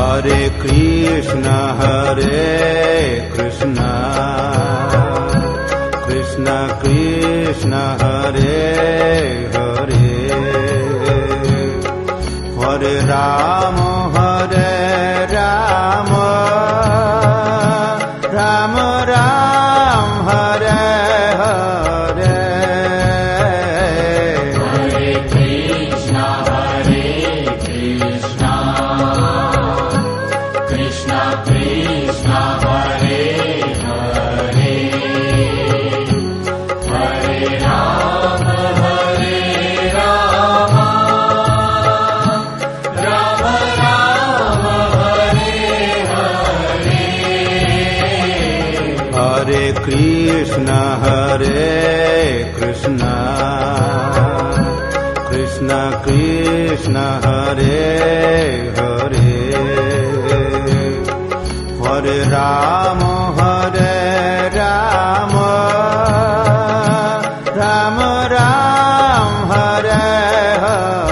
Hare Krishna Krishna Krishna Hare Hare Hare Rama Rama Rama Hare Hare Hare Krishna Krishna Krishna Hare Hare Hare Rama Rama Rama Hare Hare Hare Krishna Krishna Krishna Hare Hare Hare Rama Rama Rama Hare Hare